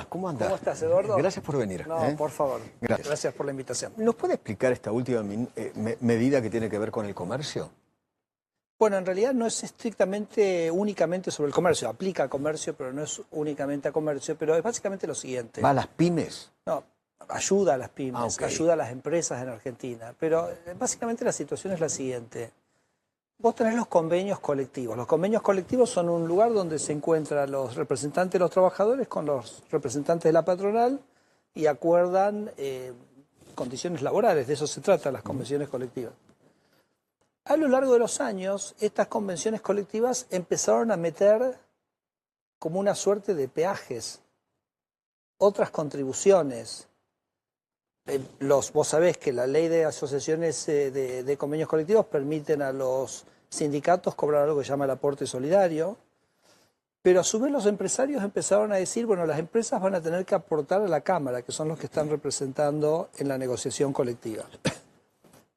¿Cómo andás? ¿Cómo estás, Eduardo? Gracias por venir. No, por favor. Gracias. Gracias por la invitación. ¿Nos puede explicar esta última medida que tiene que ver con el comercio? Bueno, en realidad no es únicamente sobre el comercio. Aplica a comercio, pero no es únicamente a comercio. Pero es básicamente lo siguiente. ¿Va a las pymes? No, ayuda a las pymes, ok. ayuda a las empresas en Argentina. Pero básicamente la situación es la siguiente. Vos tenés los convenios colectivos. Los convenios colectivos son un lugar donde se encuentran los representantes de los trabajadores con los representantes de la patronal y acuerdan condiciones laborales. De eso se trata, las convenciones colectivas. A lo largo de los años, estas convenciones colectivas empezaron a meter como una suerte de peajes, otras contribuciones. Vos sabés que la ley de asociaciones de convenios colectivos permiten a los sindicatos cobrar algo que se llama el aporte solidario, pero a su vez los empresarios empezaron a decir, bueno, las empresas van a tener que aportar a la Cámara, que son los que están representando en la negociación colectiva.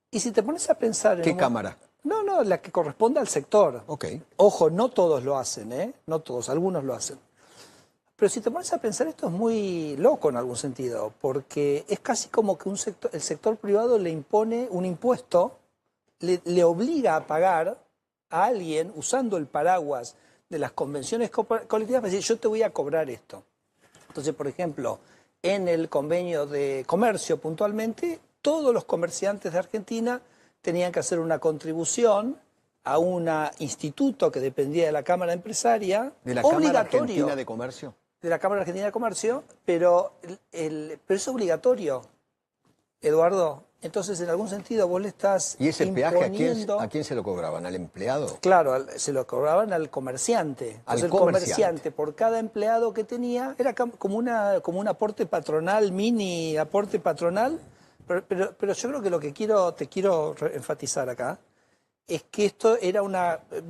Y si te pones a pensar en... ¿Qué Cámara? No, la que corresponde al sector. Ok. Ojo, no todos lo hacen, ¿eh? No todos, algunos lo hacen. Pero si te pones a pensar, esto es muy loco en algún sentido, porque es casi como que el sector privado le impone un impuesto, le obliga a pagar a alguien usando el paraguas de las convenciones colectivas para decir, yo te voy a cobrar esto. Entonces, por ejemplo, en el convenio de comercio puntualmente, todos los comerciantes de Argentina tenían que hacer una contribución a un instituto que dependía de la Cámara Empresaria, ¿De la Cámara Argentina de Comercio? De la Cámara Argentina de Comercio, pero es obligatorio, Eduardo. Entonces, en algún sentido, vos le estás ¿Y ese imponiendo... peaje a quién se lo cobraban? ¿Al empleado? Claro, se lo cobraban al comerciante. Entonces, el comerciante, por cada empleado que tenía, era como un aporte patronal, mini aporte patronal. Pero yo creo que lo que te quiero enfatizar acá es que esto era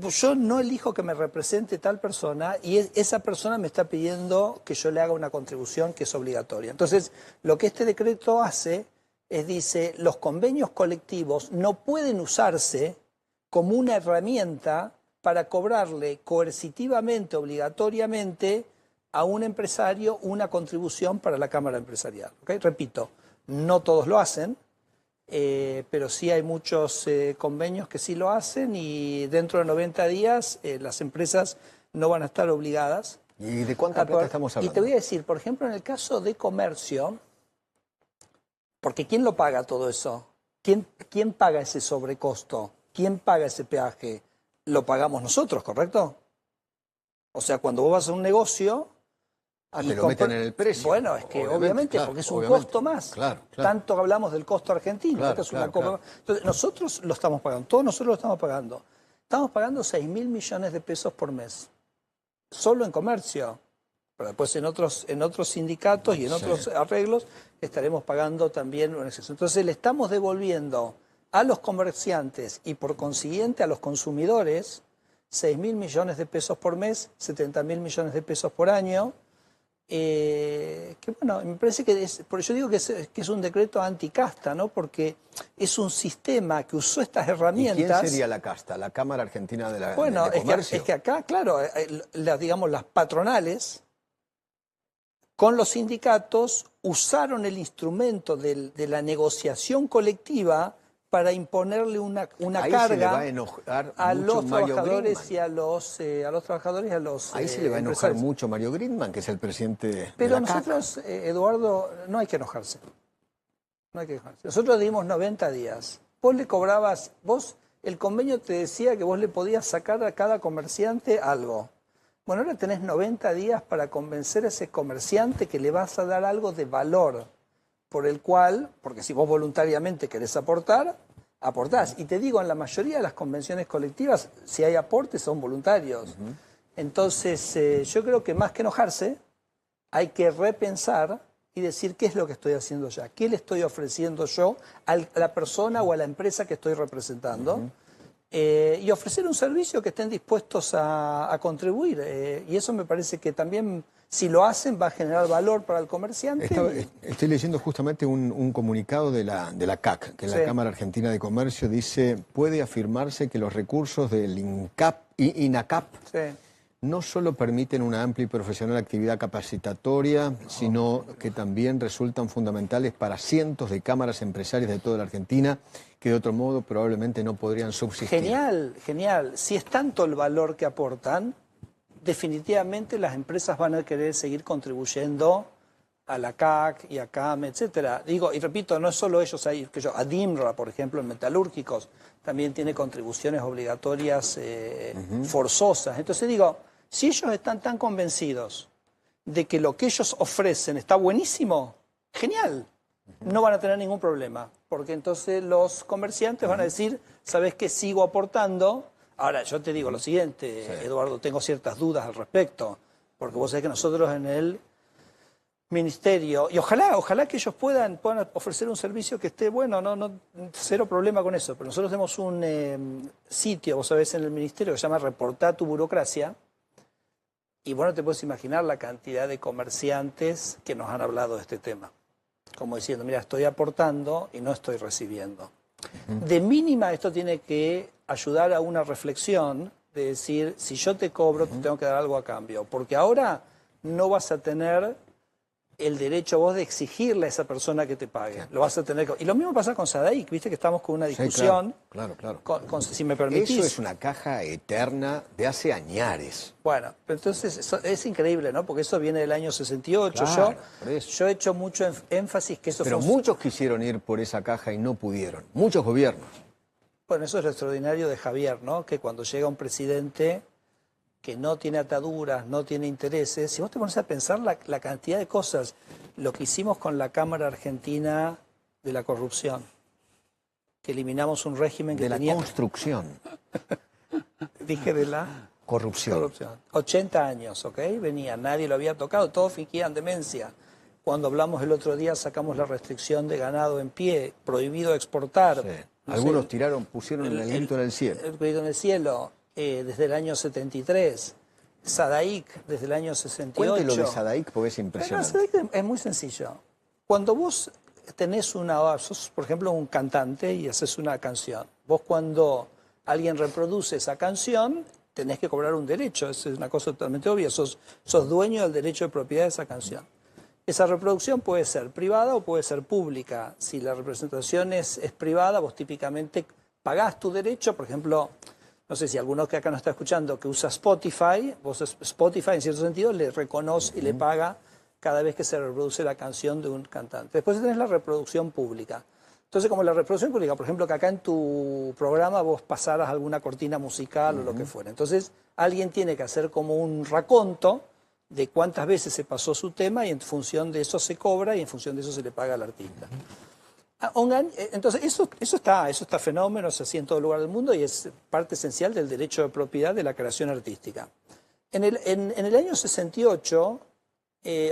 yo no elijo que me represente tal persona y esa persona me está pidiendo que yo le haga una contribución que es obligatoria. Entonces, lo que este decreto hace dice, los convenios colectivos no pueden usarse como una herramienta para cobrarle coercitivamente, obligatoriamente, a un empresario una contribución para la Cámara Empresarial. ¿Okay? Repito, no todos lo hacen. Pero sí hay muchos convenios que sí lo hacen y dentro de 90 días las empresas no van a estar obligadas. ¿Y de cuánta plata estamos hablando? Y te voy a decir, por ejemplo, en el caso de comercio, porque ¿quién lo paga todo eso? ¿Quién paga ese sobrecosto? ¿Quién paga ese peaje? Lo pagamos nosotros, ¿correcto? O sea, cuando vos vas a un negocio... te lo meten en el precio. Bueno, es que obviamente claro, porque es un costo más. Claro. Tanto hablamos del costo argentino. Esta es una Entonces, nosotros lo estamos pagando, todos nosotros lo estamos pagando. Estamos pagando 6.000 millones de pesos por mes. Solo en comercio. Pero después en otros sindicatos y en otros arreglos estaremos pagando también un exceso. Entonces le estamos devolviendo a los comerciantes y por consiguiente a los consumidores 6.000 millones de pesos por mes, 70.000 millones de pesos por año. Que bueno, me parece que por eso digo que es un decreto anticasta, ¿no? Porque es un sistema que usó estas herramientas. ¿Y quién sería la casta? ¿La Cámara Argentina de Comercio? Es que acá, claro, digamos, las patronales con los sindicatos usaron el instrumento de la negociación colectiva para imponerle una carga se le va a enojar a los Mario trabajadores Grinman. y a los trabajadores y a los Ahí se le va a enojar mucho Mario Grinman, que es el presidente de Pero la CAC. nosotros, Eduardo, no hay que enojarse. No hay que enojarse. Nosotros dimos 90 días. Vos le cobrabas, el convenio te decía que vos le podías sacar a cada comerciante algo. Bueno, ahora tenés 90 días para convencer a ese comerciante que le vas a dar algo de valor, por el cual, porque si vos voluntariamente querés aportar, aportás. Y te digo, en la mayoría de las convenciones colectivas, si hay aportes, son voluntarios. Entonces, yo creo que más que enojarse, hay que repensar y decir qué es lo que estoy haciendo ya, qué le estoy ofreciendo yo a la persona o a la empresa que estoy representando. Y ofrecer un servicio que estén dispuestos a contribuir. Y eso me parece que también, si lo hacen, va a generar valor para el comerciante. Estoy leyendo justamente un comunicado de la CAC, que es la Cámara Argentina de Comercio, dice, puede afirmarse que los recursos del INACAP no solo permiten una amplia y profesional actividad capacitatoria, sino que también resultan fundamentales para cientos de cámaras empresarias de toda la Argentina que de otro modo probablemente no podrían subsistir. Genial, genial. Si es tanto el valor que aportan, definitivamente las empresas van a querer seguir contribuyendo a la CAC y a CAM, etcétera. Digo, y repito, no es solo ellos, hay que yo, ADIMRA, por ejemplo, en metalúrgicos, también tiene contribuciones obligatorias forzosas. Entonces digo, si ellos están tan convencidos de que lo que ellos ofrecen está buenísimo, genial, no van a tener ningún problema, porque entonces los comerciantes van a decir, ¿sabes qué? Sigo aportando. Ahora, yo te digo lo siguiente, sí, Eduardo, tengo ciertas dudas al respecto, porque vos sabés que nosotros en el ministerio, y ojalá que ellos puedan ofrecer un servicio que esté bueno, no cero problema con eso, pero nosotros tenemos un sitio, vos sabés, en el ministerio que se llama Reportá tu burocracia, y bueno, te puedes imaginar la cantidad de comerciantes que nos han hablado de este tema, como diciendo, mira, estoy aportando y no estoy recibiendo. De mínima esto tiene que ayudar a una reflexión de decir, si yo te cobro, te tengo que dar algo a cambio, porque ahora no vas a tener el derecho vos de exigirle a esa persona que te pague. Lo vas a tener que... Y lo mismo pasa con SADAIC, viste que estamos con una discusión. Sí, claro. Si me permitís. Eso es una caja eterna de hace añares. Bueno, entonces es increíble, ¿no? Porque eso viene del año 68. Claro, yo he hecho mucho énfasis que eso Pero muchos quisieron ir por esa caja y no pudieron. Muchos gobiernos. Bueno, eso es lo extraordinario de Javier, ¿no? Que cuando llega un presidente que no tiene ataduras, no tiene intereses, si vos te pones a pensar la cantidad de cosas, lo que hicimos con la Cámara Argentina de la Corrupción, que eliminamos un régimen que tenía... De la construcción. Dije de la... Corrupción. 80 años, ¿ok? Venía, nadie lo había tocado, todos fingían demencia. Cuando hablamos el otro día, sacamos la restricción de ganado en pie, prohibido exportar. Sí. Algunos pusieron el grito en el cielo. El grito en el cielo. Desde el año 73, SADAIC desde el año 68. Cuente lo de SADAIC porque es impresionante. Pero SADAIC es muy sencillo. Cuando vos tenés sos por ejemplo un cantante y haces una canción, vos cuando alguien reproduce esa canción tenés que cobrar un derecho, es una cosa totalmente obvia, sos dueño del derecho de propiedad de esa canción. Esa reproducción puede ser privada o puede ser pública. Si la representación es privada, vos típicamente pagás tu derecho, por ejemplo... No sé si alguno que acá nos está escuchando que usa Spotify, Spotify en cierto sentido le reconoce y le paga cada vez que se reproduce la canción de un cantante. Después tenés la reproducción pública. Entonces, como la reproducción pública, por ejemplo, que acá en tu programa vos pasaras alguna cortina musical o lo que fuera. Entonces, alguien tiene que hacer como un raconto de cuántas veces se pasó su tema y en función de eso se cobra y en función de eso se le paga al artista. Entonces, eso está fenómeno, es así en todo lugar del mundo y es parte esencial del derecho de propiedad de la creación artística. En el año 68,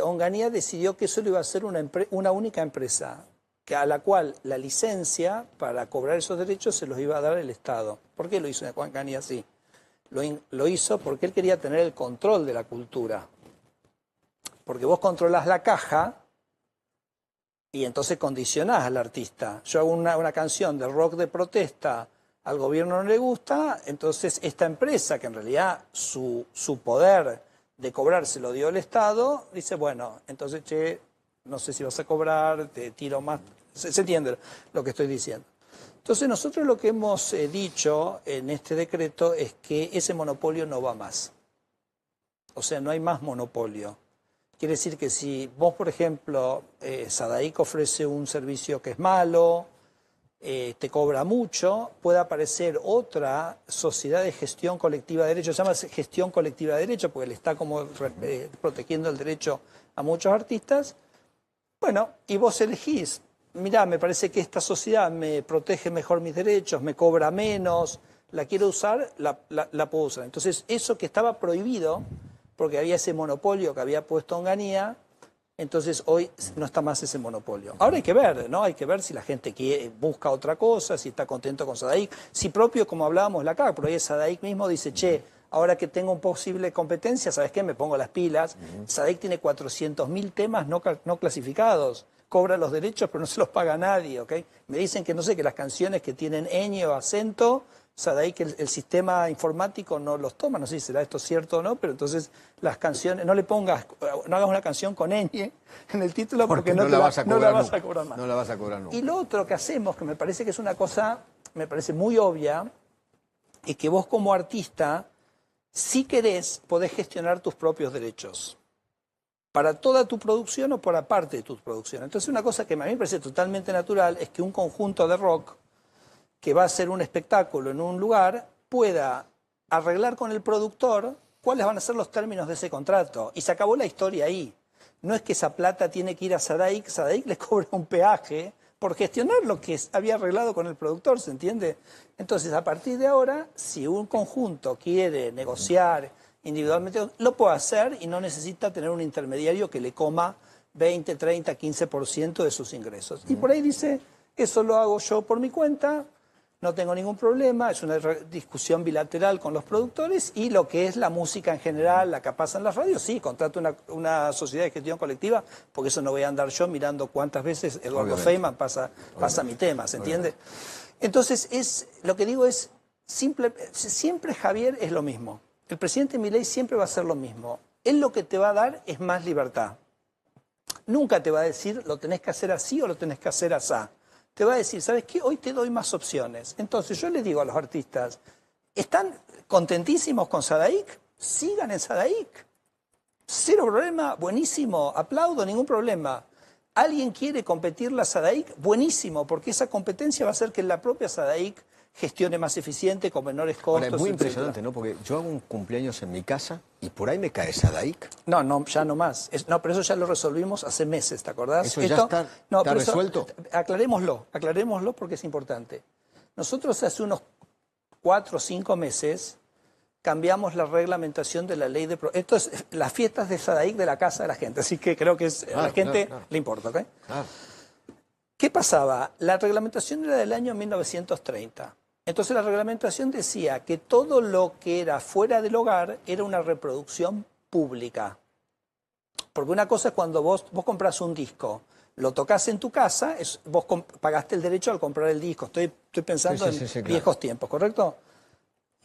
Onganía decidió que eso lo iba a hacer una única empresa, a la cual la licencia para cobrar esos derechos se los iba a dar el Estado. ¿Por qué lo hizo Onganía así? Lo hizo porque él quería tener el control de la cultura. Porque vos controlás la caja... Y entonces condicionás al artista. Yo hago una canción de rock de protesta, al gobierno no le gusta, entonces esta empresa, que en realidad su poder de cobrar se lo dio el Estado, dice, bueno, entonces, che, no sé si vas a cobrar, te tiro más. ¿Se entiende lo que estoy diciendo? Entonces nosotros lo que hemos dicho en este decreto es que ese monopolio no va más. O sea, no hay más monopolio. Quiere decir que si vos, por ejemplo, SADAIC ofrece un servicio que es malo, te cobra mucho, puede aparecer otra sociedad de gestión colectiva de derechos, se llama gestión colectiva de derechos, porque le está como protegiendo el derecho a muchos artistas. Bueno, y vos elegís, mirá, me parece que esta sociedad me protege mejor mis derechos, me cobra menos, la quiero usar, la puedo usar. Entonces, eso que estaba prohibido... porque había ese monopolio que había puesto Onganía, entonces hoy no está más ese monopolio. Ahora hay que ver, ¿no? Hay que ver si la gente busca otra cosa, si está contento con SADAIC, si propio, como hablábamos la acá, por ahí SADAIC mismo dice, che, ahora que tengo un posible competencia, ¿sabes qué? Me pongo las pilas. SADAIC tiene 400.000 temas no clasificados, cobra los derechos pero no se los paga a nadie, ¿ok? Me dicen que, no sé, que las canciones que tienen ñ o acento SADAIC, el sistema informático no los toma, no sé si será esto cierto o no, pero entonces las canciones, no hagas una canción con ñ en el título porque no la vas a cobrar más. No la vas a cobrar nunca. Y lo otro que hacemos, que me parece que es una cosa, me parece muy obvia, es que vos como artista, si querés, podés gestionar tus propios derechos. Para toda tu producción o para parte de tu producción. Entonces una cosa que a mí me parece totalmente natural es que un conjunto de rock que va a hacer un espectáculo en un lugar pueda arreglar con el productor cuáles van a ser los términos de ese contrato. Y se acabó la historia ahí. No es que esa plata tiene que ir a SADAIC, SADAIC les cobra un peaje por gestionar lo que había arreglado con el productor, ¿se entiende? Entonces, a partir de ahora, si un conjunto quiere negociar individualmente, lo puede hacer y no necesita tener un intermediario que le coma 20, 30, 15% de sus ingresos. Y por ahí dice, eso lo hago yo por mi cuenta, no tengo ningún problema, es una discusión bilateral con los productores y lo que es la música en general, la que pasa en las radios, sí, contrato una sociedad de gestión colectiva, porque eso no voy a andar yo mirando cuántas veces Eduardo Feynman pasa mi tema, ¿se entiende? Entonces, lo que digo es, siempre Javier es lo mismo. El presidente Milei siempre va a hacer lo mismo. Él lo que te va a dar es más libertad. Nunca te va a decir, lo tenés que hacer así o lo tenés que hacer asá. Te va a decir, ¿sabes qué? Hoy te doy más opciones. Entonces yo les digo a los artistas, ¿están contentísimos con SADAIC? Sigan en SADAIC. Cero problema, buenísimo, aplaudo, ningún problema. ¿Alguien quiere competir la SADAIC? Buenísimo, porque esa competencia va a hacer que la propia SADAIC gestione más eficiente, con menores costos. Ahora, es muy impresionante, ¿no? Porque yo hago un cumpleaños en mi casa y por ahí me cae SADAIC. No, ya no más. No, pero eso ya lo resolvimos hace meses, ¿te acordás? ¿Eso ya está resuelto? Aclarémoslo porque es importante. Nosotros hace unos 4 o 5 meses cambiamos la reglamentación de la ley de... Esto es las fiestas de SADAIC de la casa de la gente, así que creo que a la gente le importa, ¿ok? Claro. ¿Qué pasaba? La reglamentación era del año 1930. Entonces la reglamentación decía que todo lo que era fuera del hogar era una reproducción pública. Porque una cosa es cuando vos compras un disco, lo tocas en tu casa, vos pagaste el derecho al comprar el disco. Estoy pensando en viejos tiempos, ¿correcto?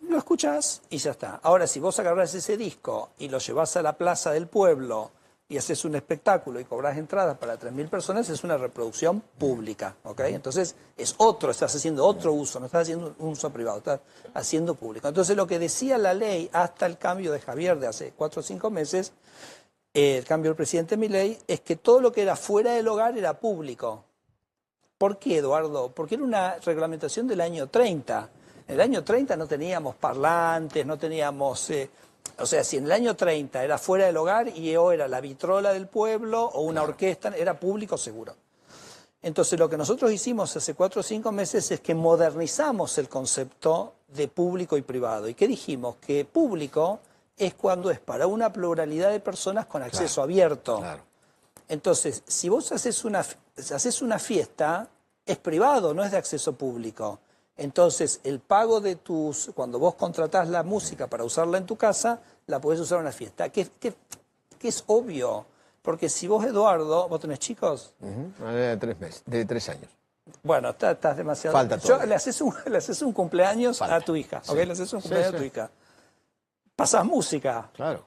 Lo escuchás y ya está. Ahora, si vos agarrás ese disco y lo llevás a la plaza del pueblo y haces un espectáculo y cobras entradas para 3.000 personas, es una reproducción pública, ¿ok? Entonces, estás haciendo otro uso, no estás haciendo un uso privado, estás haciendo público. Entonces, lo que decía la ley hasta el cambio de Javier de hace 4 o 5 meses, el cambio del presidente Milei, es que todo lo que era fuera del hogar era público. ¿Por qué, Eduardo? Porque era una reglamentación del año 30. En el año 30 no teníamos parlantes, no teníamos... O sea, si en el año 30 era fuera del hogar y o era la vitrola del pueblo o una orquesta, era público seguro. Entonces lo que nosotros hicimos hace 4 o 5 meses es que modernizamos el concepto de público y privado. ¿Y qué dijimos? Que público es cuando es para una pluralidad de personas con acceso abierto. Claro. Entonces, si vos haces una fiesta, es privado, no es de acceso público. Entonces, el pago de cuando vos contratás la música para usarla en tu casa, la podés usar en una fiesta. Que es obvio, porque si vos, Eduardo, ¿vos tenés chicos? De 3 años. Bueno, estás demasiado... Falta todavía. Le haces un cumpleaños a tu hija, ¿ok? Le haces un cumpleaños a tu hija. Pasás música. Claro.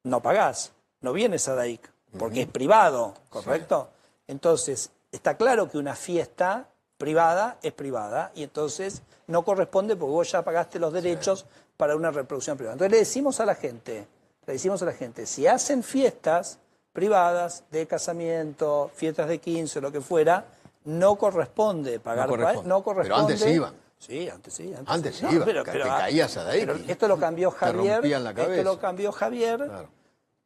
No pagás, no viene SADAIC, porque es privado, ¿correcto? Sí. Entonces, está claro que una fiesta... privada es privada y entonces no corresponde porque vos ya pagaste los derechos para una reproducción privada. Entonces le decimos a la gente, si hacen fiestas privadas de casamiento, fiestas de 15, lo que fuera, no corresponde pagar. No corresponde. Pero antes iban. Sí, antes sí. Antes sí iban, pero te caías a ahí. Esto lo cambió Javier. Te rompían la cabeza. Esto lo cambió Javier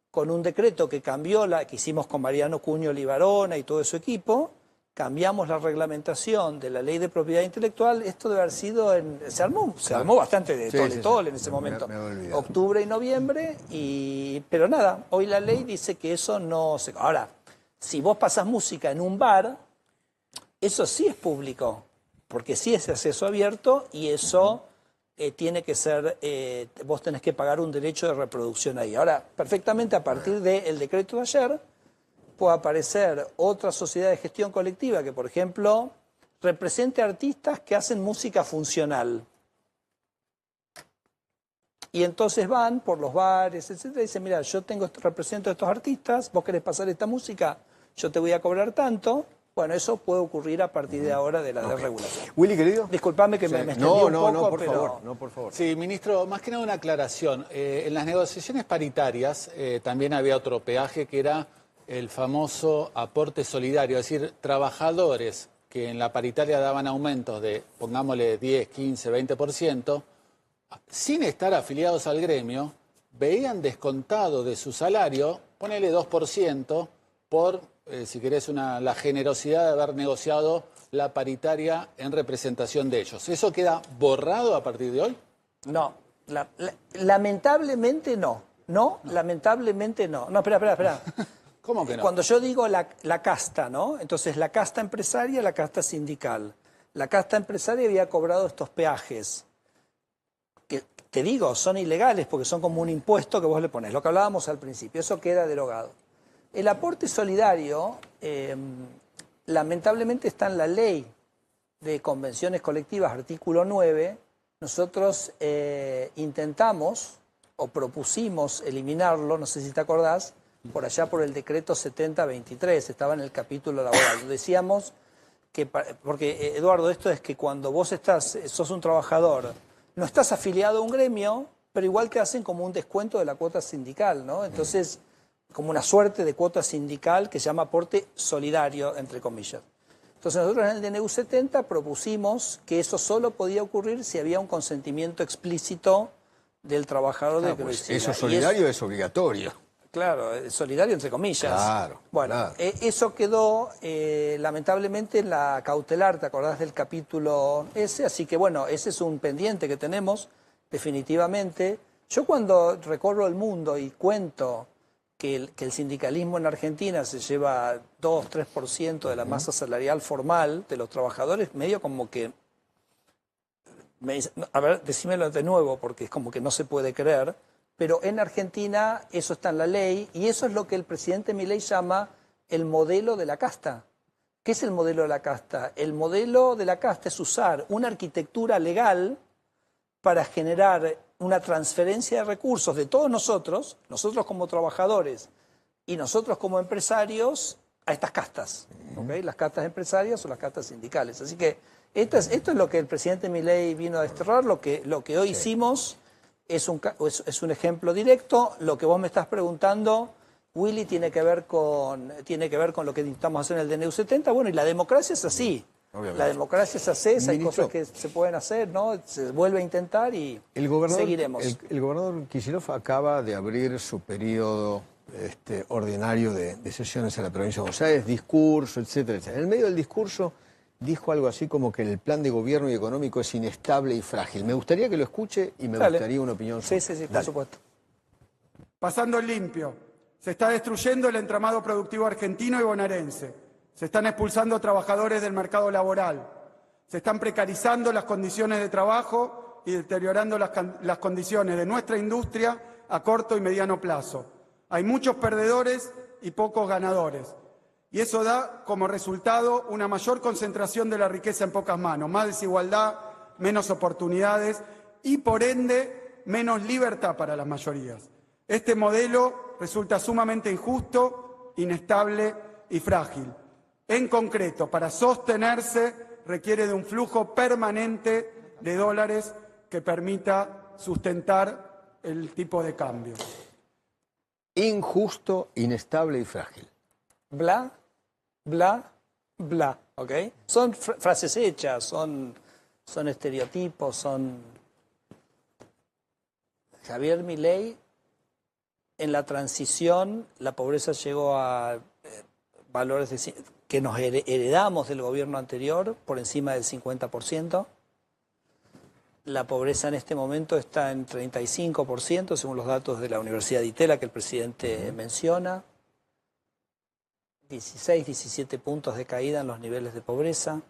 con un decreto que cambió, que hicimos con Mariano Cuño Libarona y todo su equipo. Cambiamos la reglamentación de la ley de propiedad intelectual, esto debe haber sido, se armó bastante de tole en ese momento, octubre y noviembre, pero nada, hoy la ley dice que eso no se... Ahora, si vos pasás música en un bar, eso sí es público, porque sí es acceso abierto y eso tiene que ser, vos tenés que pagar un derecho de reproducción ahí. Ahora, perfectamente a partir del decreto de ayer, puede aparecer otra sociedad de gestión colectiva que, por ejemplo, represente artistas que hacen música funcional. Y entonces van por los bares, etcétera, y dicen, mira, yo represento a estos artistas, vos querés pasar esta música, yo te voy a cobrar tanto. Bueno, eso puede ocurrir a partir de ahora de la desregulación. Willy, querido. Disculpame que me extendí un poco, no, por pero... favor, no, por favor. Sí, ministro, más que nada una aclaración. En las negociaciones paritarias también había otro peaje que era el famoso aporte solidario, es decir, trabajadores que en la paritaria daban aumentos de, pongámosle, 10, 15, 20%, sin estar afiliados al gremio, veían descontado de su salario, ponele 2%, por, si querés, la generosidad de haber negociado la paritaria en representación de ellos. ¿Eso queda borrado a partir de hoy? No, lamentablemente no. No, lamentablemente no. No, espera. ¿Cómo que no? Cuando yo digo la casta, ¿no? Entonces la casta empresaria, la casta sindical. La casta empresaria había cobrado estos peajes, que te digo, son ilegales porque son como un impuesto que vos le pones, lo que hablábamos al principio, eso queda derogado. El aporte solidario, lamentablemente está en la ley de convenciones colectivas, artículo 9. Nosotros intentamos o propusimos eliminarlo, no sé si te acordás, por allá por el decreto 7023, estaba en el capítulo laboral. Decíamos que, porque Eduardo, esto es que cuando vos sos un trabajador, no estás afiliado a un gremio, pero igual te hacen como un descuento de la cuota sindical, ¿no? Entonces, como una suerte de cuota sindical que se llama aporte solidario, entre comillas. Entonces nosotros en el DNU 70 propusimos que eso solo podía ocurrir si había un consentimiento explícito del trabajador de que lo hiciera. Eso solidario es obligatorio. Claro, solidario entre comillas. Claro. Bueno, claro. Eso quedó lamentablemente en la cautelar, ¿te acordás del capítulo ese? Así que bueno, ese es un pendiente que tenemos, definitivamente. Yo cuando recorro el mundo y cuento que el sindicalismo en Argentina se lleva 2-3% de la masa salarial formal de los trabajadores, medio como que... a ver, decímelo de nuevo, porque es como que no se puede creer, pero en Argentina eso está en la ley y eso es lo que el presidente Milei llama el modelo de la casta. ¿Qué es el modelo de la casta? El modelo de la casta es usar una arquitectura legal para generar una transferencia de recursos de todos nosotros como trabajadores y nosotros como empresarios, a estas castas, ¿okay? Las castas empresarias o las castas sindicales. Así que esto es lo que el presidente Milei vino a desterrar, lo que hoy hicimos es un ejemplo directo. Lo que vos me estás preguntando, Willy, tiene que ver con lo que intentamos hacer en el DNU 70. Bueno, y la democracia es así. Obviamente. La democracia es así, hay cosas que se pueden hacer, ¿no? Se vuelve a intentar y seguiremos. El gobernador Kicillof acaba de abrir su periodo ordinario de sesiones en la provincia de Buenos Aires, discurso, etcétera, etcétera. En el medio del discurso dijo algo así como que el plan de gobierno y económico es inestable y frágil. Me gustaría que lo escuche y me gustaría una opinión sobre eso. Sí, por supuesto. Pasando limpio, se está destruyendo el entramado productivo argentino y bonaerense. Se están expulsando trabajadores del mercado laboral. Se están precarizando las condiciones de trabajo y deteriorando las condiciones de nuestra industria a corto y mediano plazo. Hay muchos perdedores y pocos ganadores. Y eso da como resultado una mayor concentración de la riqueza en pocas manos, más desigualdad, menos oportunidades y, por ende, menos libertad para las mayorías. Este modelo resulta sumamente injusto, inestable y frágil. En concreto, para sostenerse requiere de un flujo permanente de dólares que permita sustentar el tipo de cambio. Injusto, inestable y frágil. Bla, bla, bla, ¿ok? Son frases hechas, son estereotipos, son... Javier Milei, en la transición, la pobreza llegó a valores que nos heredamos del gobierno anterior, por encima del 50%. La pobreza en este momento está en 35%, según los datos de la Universidad de Itela que el presidente menciona. 16, 17 puntos de caída en los niveles de pobreza.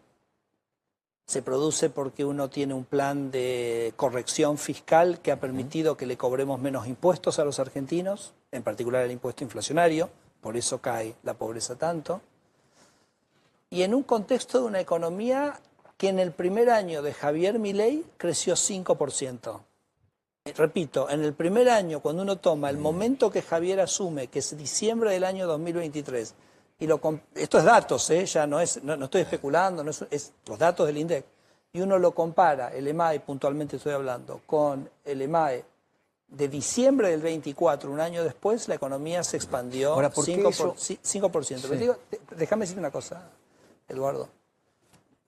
Se produce porque uno tiene un plan de corrección fiscal que ha permitido que le cobremos menos impuestos a los argentinos, en particular el impuesto inflacionario, por eso cae la pobreza tanto. Y en un contexto de una economía que en el primer año de Javier Milei creció 5%. repito, en el primer año, cuando uno toma el momento que Javier asume, que es diciembre del año 2023, y esto es datos, ya no estoy especulando, es los datos del INDEC, y uno lo compara, el EMAE puntualmente estoy hablando, con el EMAE de diciembre del 24, un año después, la economía se expandió 5%. Sí. Pero digo, déjame decir una cosa, Eduardo.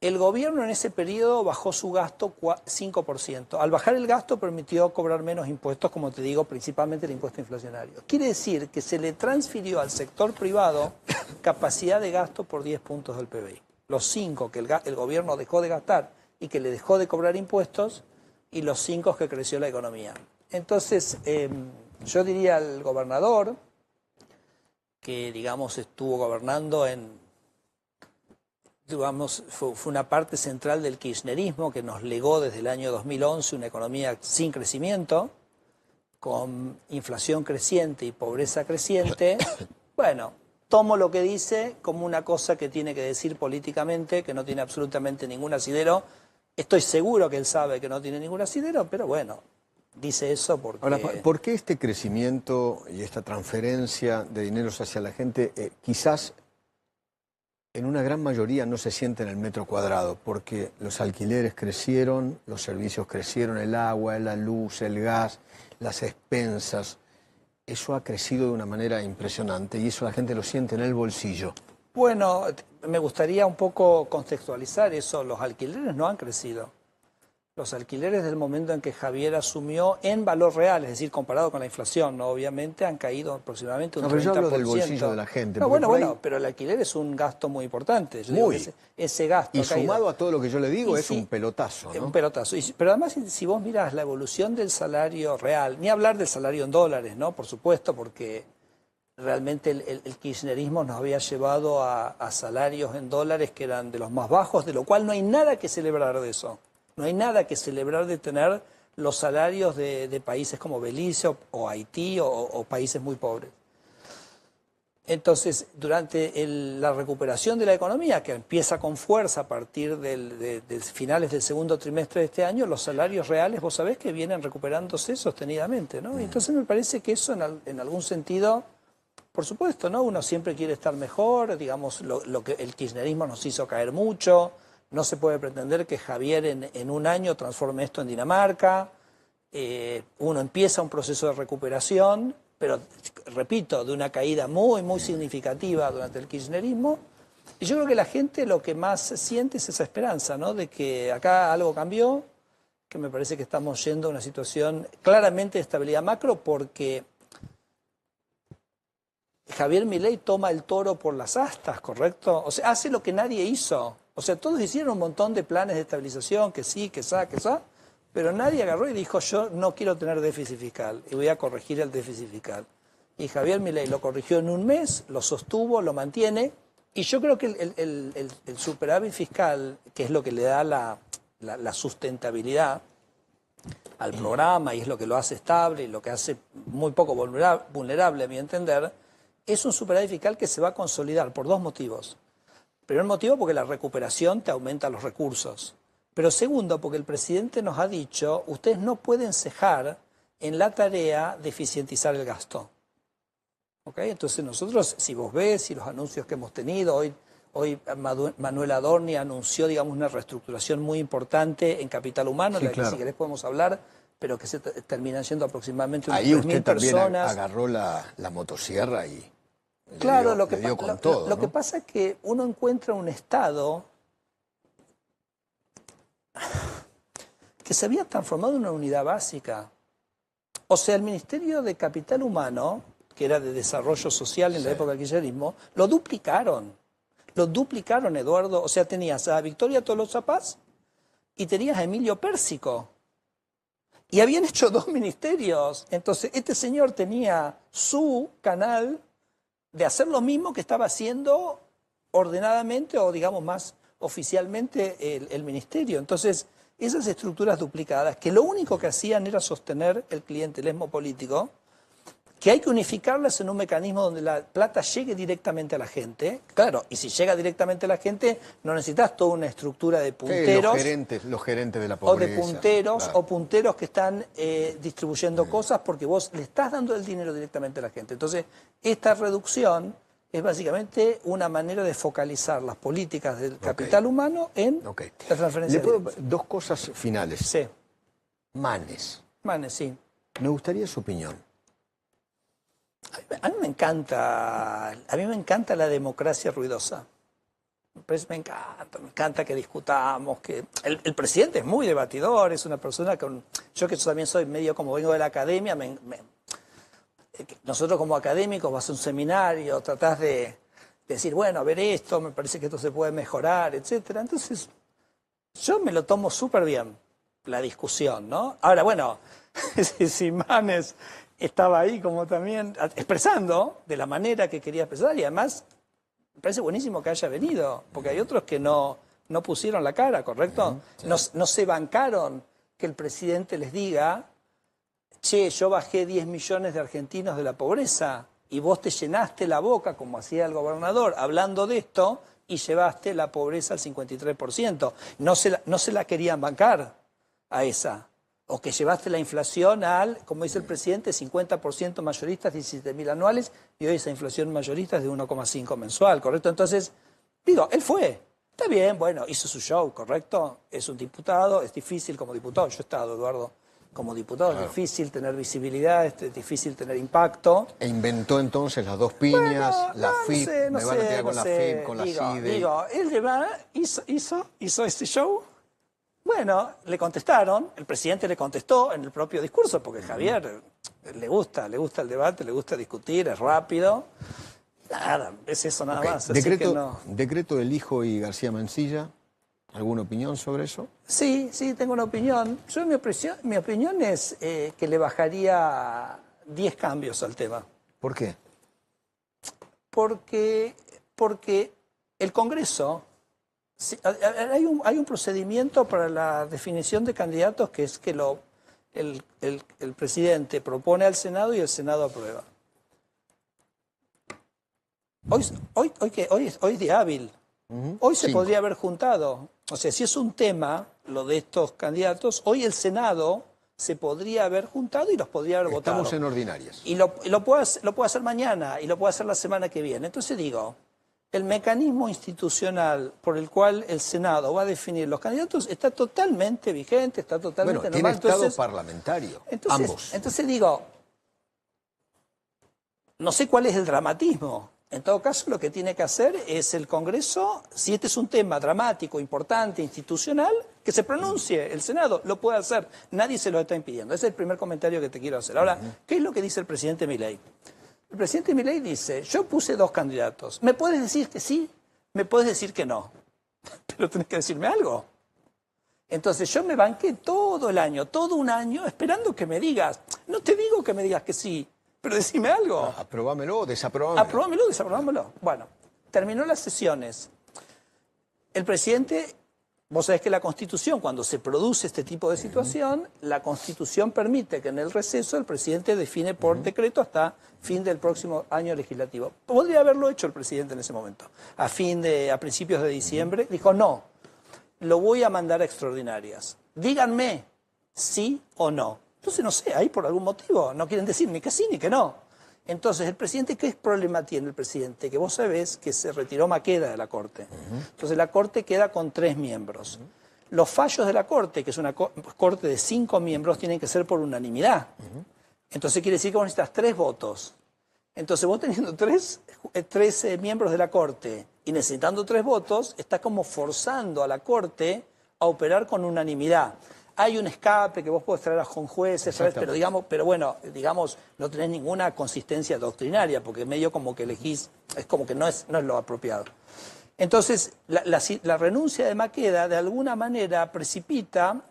El gobierno en ese periodo bajó su gasto 5%. Al bajar el gasto permitió cobrar menos impuestos, como te digo, principalmente el impuesto inflacionario. Quiere decir que se le transfirió al sector privado capacidad de gasto por 10 puntos del PBI. Los 5 que el gobierno dejó de gastar y que le dejó de cobrar impuestos, y los 5 que creció la economía. Entonces, yo diría al gobernador, que digamos estuvo gobernando fue una parte central del kirchnerismo que nos legó desde el año 2011 una economía sin crecimiento, con inflación creciente y pobreza creciente. Bueno, tomo lo que dice como una cosa que tiene que decir políticamente, que no tiene absolutamente ningún asidero. Estoy seguro que él sabe que no tiene ningún asidero, pero bueno, dice eso porque... Ahora, ¿por qué este crecimiento y esta transferencia de dineros hacia la gente quizás en una gran mayoría no se siente en el metro cuadrado? Porque los alquileres crecieron, los servicios crecieron, el agua, la luz, el gas, las expensas. Eso ha crecido de una manera impresionante y eso la gente lo siente en el bolsillo. Bueno, me gustaría un poco contextualizar eso. Los alquileres no han crecido. Los alquileres del momento en que Javier asumió en valor real, es decir, comparado con la inflación, ¿no? Obviamente han caído aproximadamente un 30%. Pero yo hablo del bolsillo de la gente. No, bueno, pero el alquiler es un gasto muy importante. Yo digo que ese gasto y sumado a todo lo que yo le digo, es un pelotazo, ¿no? Un pelotazo. Pero además, si vos mirás la evolución del salario real, ni hablar del salario en dólares, ¿no? Por supuesto, porque realmente el kirchnerismo nos había llevado a salarios en dólares que eran de los más bajos, de lo cual no hay nada que celebrar de eso. No hay nada que celebrar de tener los salarios de países como Belice o Haití o países muy pobres. Entonces, durante la recuperación de la economía, que empieza con fuerza a partir de finales del segundo trimestre de este año, los salarios reales, vos sabés que vienen recuperándose sostenidamente, ¿no? Entonces me parece que eso en algún sentido, por supuesto, ¿no? Uno siempre quiere estar mejor, digamos, lo que el kirchnerismo nos hizo caer mucho. No se puede pretender que Javier en un año transforme esto en Dinamarca. Uno empieza un proceso de recuperación, pero, repito, de una caída muy, muy significativa durante el kirchnerismo. Y yo creo que la gente lo que más siente es esa esperanza, ¿no? De que acá algo cambió, que me parece que estamos yendo a una situación claramente de estabilidad macro, porque Javier Milei toma el toro por las astas, ¿correcto? O sea, hace lo que nadie hizo. O sea, todos hicieron un montón de planes de estabilización, que sí, que sa, pero nadie agarró y dijo, yo no quiero tener déficit fiscal y voy a corregir el déficit fiscal. Y Javier Milei lo corrigió en un mes, lo sostuvo, lo mantiene, y yo creo que el superávit fiscal, que es lo que le da la sustentabilidad al programa y es lo que lo hace estable y lo que hace muy poco vulnerable, a mi entender, es un superávit fiscal que se va a consolidar por dos motivos. Primer motivo, porque la recuperación te aumenta los recursos. Pero segundo, porque el presidente nos ha dicho, ustedes no pueden cejar en la tarea de eficientizar el gasto. ¿Okay? Entonces nosotros, si vos ves, y los anuncios que hemos tenido, hoy Manuel Adorni anunció, digamos, una reestructuración muy importante en capital humano, sí, de la que si querés podemos hablar, pero que se terminan siendo aproximadamente unas 3.000 personas. Ahí usted también agarró la motosierra y... Claro, lo que pasa es que uno encuentra un Estado que se había transformado en una unidad básica. O sea, el Ministerio de Capital Humano, que era de Desarrollo Social en la época del kirchnerismo, lo duplicaron. Lo duplicaron, Eduardo. O sea, tenías a Victoria Tolosa Paz y tenías a Emilio Pérsico. Y habían hecho dos ministerios. Entonces, este señor tenía su canal de hacer lo mismo que estaba haciendo ordenadamente o, digamos, más oficialmente el ministerio. Entonces, esas estructuras duplicadas, que lo único que hacían era sostener el clientelismo político, que hay que unificarlas en un mecanismo donde la plata llegue directamente a la gente. Claro, y si llega directamente a la gente, no necesitas toda una estructura de punteros. Los gerentes de la pobreza. O de punteros, claro. o punteros que están distribuyendo cosas porque vos le estás dando el dinero directamente a la gente. Entonces, esta reducción es básicamente una manera de focalizar las políticas del capital humano en la transferencia. Dos cosas finales. Sí. Manes. Manes, sí. Me gustaría su opinión. A mí me encanta la democracia ruidosa. Pues me encanta que discutamos, que el presidente es muy debatidor, es una persona con... Yo que también soy medio como vengo de la academia, nosotros como académicos vas a un seminario, tratás de decir, bueno, a ver esto, me parece que esto se puede mejorar, etcétera. Entonces, yo me lo tomo súper bien, la discusión, ¿no? Ahora, bueno, si Manes estaba ahí como también expresando de la manera que quería expresar y además me parece buenísimo que haya venido, porque hay otros que no pusieron la cara, ¿correcto? Sí. No se bancaron que el presidente les diga, che, yo bajé 10 millones de argentinos de la pobreza y vos te llenaste la boca, como hacía el gobernador, hablando de esto y llevaste la pobreza al 53%. No se la querían bancar a esa. O que llevaste la inflación al, como dice el presidente, 50% mayoristas, 17.000 anuales, y hoy esa inflación mayorista es de 1,5 mensual, ¿correcto? Entonces, digo, él fue. Está bien, bueno, hizo su show, ¿correcto? Es un diputado, es difícil como diputado. Yo he estado, Eduardo, como diputado, claro. Es difícil tener visibilidad, es difícil tener impacto. E inventó entonces las dos piñas, bueno, la FIP, me van a tirar con la FIP, con la CIDE. Digo, él hizo este show. Bueno, le contestaron, el presidente le contestó en el propio discurso, porque Javier le gusta el debate, le gusta discutir, es rápido. Nada, es eso nada más. Decreto del hijo y García Mansilla, ¿alguna opinión sobre eso? Sí, tengo una opinión. Yo mi opinión es que le bajaría 10 cambios al tema. ¿Por qué? Porque el Congreso... Sí, hay un procedimiento para la definición de candidatos que es que el presidente propone al Senado y el Senado aprueba. Hoy es día hábil. Hoy se podría haber juntado. O sea, si es un tema, lo de estos candidatos, hoy el Senado se podría haber juntado y los podría haber votado. Estamos en ordinarias. Y lo puedo hacer mañana y lo puedo hacer la semana que viene. Entonces digo... El mecanismo institucional por el cual el Senado va a definir los candidatos está totalmente vigente, está totalmente normal. Tiene estado parlamentario, ambos. Entonces digo, no sé cuál es el dramatismo. En todo caso, lo que tiene que hacer es el Congreso, si este es un tema dramático, importante, institucional, que se pronuncie. El Senado lo puede hacer, nadie se lo está impidiendo. Ese es el primer comentario que te quiero hacer. Ahora, ¿qué es lo que dice el presidente Milei? El presidente Milei dice, yo puse 2 candidatos. ¿Me puedes decir que sí? ¿Me puedes decir que no? Pero tenés que decirme algo. Entonces yo me banqué todo el año, todo un año, esperando que me digas. No te digo que me digas que sí, pero decime algo. Aprobámelo o desaprobámelo. Aprobámelo o desaprobámelo. Bueno, terminó las sesiones. El presidente... Vos sabés que la Constitución, cuando se produce este tipo de situación, la Constitución permite que en el receso el presidente define por decreto hasta fin del próximo año legislativo. Podría haberlo hecho el presidente en ese momento. A principios de diciembre, dijo no, lo voy a mandar a extraordinarias. Díganme sí o no. Entonces no sé, ahí por algún motivo no quieren decir ni que sí ni que no. Entonces, ¿el presidente qué problema tiene el presidente? Que vos sabés que se retiró Maqueda de la Corte. Entonces, la Corte queda con 3 miembros. Los fallos de la Corte, que es una Corte de 5 miembros, tienen que ser por unanimidad. Entonces, quiere decir que vos necesitas 3 votos. Entonces, vos teniendo 3 miembros de la Corte y necesitando 3 votos, estás como forzando a la Corte a operar con unanimidad. Hay un escape que vos podés traer con jueces, pero digamos, no tenés ninguna consistencia doctrinaria, porque medio como que elegís, es como que no es lo apropiado. Entonces, la renuncia de Maqueda, de alguna manera, precipita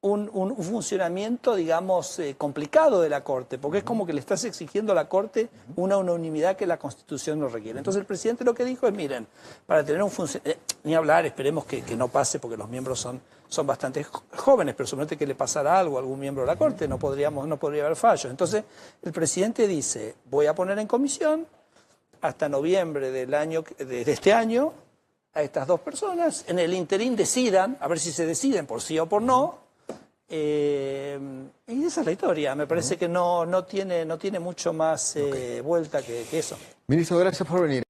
un funcionamiento, digamos, complicado de la Corte, porque es como que le estás exigiendo a la Corte una unanimidad que la Constitución no requiere. Entonces el presidente lo que dijo es, miren, para tener un funcionamiento, ni hablar, esperemos que no pase, porque los miembros son bastante jóvenes, pero suponete que le pasara algo a algún miembro de la Corte, no podría haber fallos. Entonces el presidente dice, voy a poner en comisión hasta noviembre de este año a estas dos personas, en el interín decidan, a ver si se deciden por sí o por no. Y esa es la historia. Me parece que no tiene mucho más vuelta que eso. Ministro, gracias por venir.